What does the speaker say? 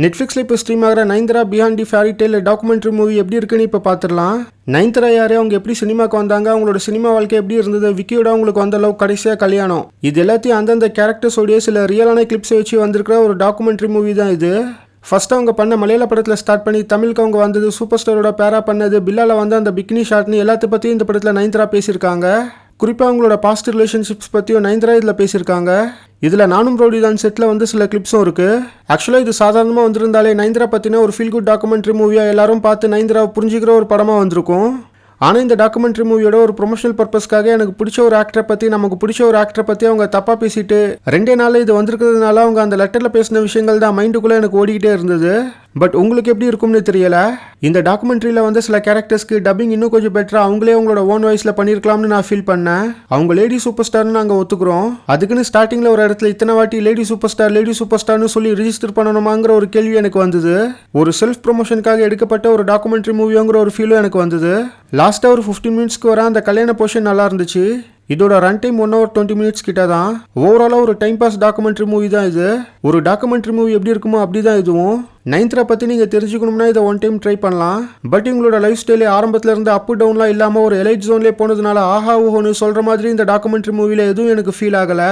நெட்ஃப்ளிக்ஸில் இப்போ ஸ்ட்ரீம் ஆகிற Nayanthara beyond the fairy tale documentary movie எப்படி இருக்குன்னு இப்போ பார்த்துடலாம். நயன்தாரா யாரு, அவங்க எப்படி சினிமாக்கு வந்தாங்க, அவங்களோட சினிமா வாழ்க்கை எப்படி இருந்தது, விக்கியோட அவங்களுக்கு வந்த அளவுக்கு கடைசியாக கல்யாணம், இது எல்லாத்தையும் அந்தந்த கேரக்டர்ஸோடைய சில ரியலான கிளிப்ஸை வச்சு வந்திருக்கிற ஒரு டாக்குமெண்ட்ரி மூவி தான் இது. ஃபர்ஸ்ட் அவங்க பண்ண மலையாள படத்தில் ஸ்டார்ட் பண்ணி தமிழுக்கு அவங்க வந்தது, சூப்பர் ஸ்டாரோட பேரா பண்ணது, பில்லால வந்து அந்த பிக்னி ஷாட்னு எல்லாத்த பற்றியும் இந்த படத்தில் நயன்தாரா பேசியிருக்காங்க. குறிப்பாக அவங்களோட பாஸ்ட் ரிலேஷன்ஷிப்ஸ் பற்றியும் நயன்தாரா இதில் பேசியிருக்காங்க. இதில் நானும் ரவுடி தான் செட்டில் வந்து சில கிளிப்ஸும் இருக்குது. ஆக்சுவலாக இது சாதாரணமாக வந்திருந்தாலே நயன்தாரா பற்றின ஒரு ஃபீல் குட் டாக்குமெண்ட்ரி மூவியாக எல்லாரும் பார்த்து நயன்தாராவை புரிஞ்சிக்கிற ஒரு படமாக வந்திருக்கும். ஆனால் இந்த டாக்குமெண்ட்ரி மூவியோட ஒரு ப்ரொமோஷனல் பர்பஸ்க்காக எனக்கு பிடிச்ச ஒரு ஆக்டரை பற்றி நமக்கு பிடிச்ச ஒரு ஆக்டரை பற்றி அவங்க தப்பாக பேசிட்டு 2 நாளில் இது வந்திருக்கிறதுனால அவங்க அந்த லெட்டரில் பேசின விஷயங்கள் தான் மைண்டுக்குள்ளே எனக்கு ஓடிக்கிட்டே இருந்தது. பட் உங்களுக்கு எப்படி இருக்கும்னு தெரியல. இந்த டாக்குமெண்ட்ரியில் வந்து சில கேரக்டர்ஸ்க்கு டப்பிங் இன்னும் கொஞ்சம் பெட்டராக அவங்களே அவங்களோட ஓன் வாய்ஸில் பண்ணியிருக்கலாம்னு நான் ஃபீல் பண்ணேன். அவங்க லேடி சூப்பர் ஸ்டார்னு நாங்கள் ஒத்துக்கிறோம். அதுக்குன்னு ஸ்டார்டிங்கில் ஒரு இடத்துல இத்தனை வாட்டி லேடி சூப்பர் ஸ்டார்னு சொல்லி ரிஜிஸ்டர் பண்ணணுமாங்கிற ஒரு கேள்வி எனக்கு வந்தது. ஒரு செல்ஃப் ப்ரொமோஷனுக்காக எடுக்கப்பட்ட ஒரு டாக்குமெண்ட்ரி மூவிங்கிற ஒரு ஃபீலும் எனக்கு வந்தது. லாஸ்ட்டாக ஒரு 15 மினிட்ஸ்க்கு வர அந்த கல்யாண போர்ஷன் நல்லா இருந்துச்சு. இதோட ரன் டைம் 1 hour 20 minutes கிட்ட தான். ஓவராலாக ஒரு டைம் பாஸ் டாக்குமெண்ட்ரி மூவி தான் இது. ஒரு டாக்குமெண்ட்ரி மூவி எப்படி இருக்குமோ அப்படி தான் இதுவும். நயன்தாரா பற்றி நீங்கள் தெரிஞ்சுக்கணும்னா இதை 1 time ட்ரை பண்ணலாம். பட் இவங்களோட லைஃப் ஸ்டைலே ஆரம்பத்தில் இருந்து அப் டவுன்லாம் இல்லாமல் ஒரு எலைட் ஜோன்லேயே போனதுனால ஆஹா ஊஹோன்னு சொல்கிற மாதிரி இந்த டாக்குமெண்ட்ரி மூவியில் எதுவும் எனக்கு ஃபீல் ஆகலை.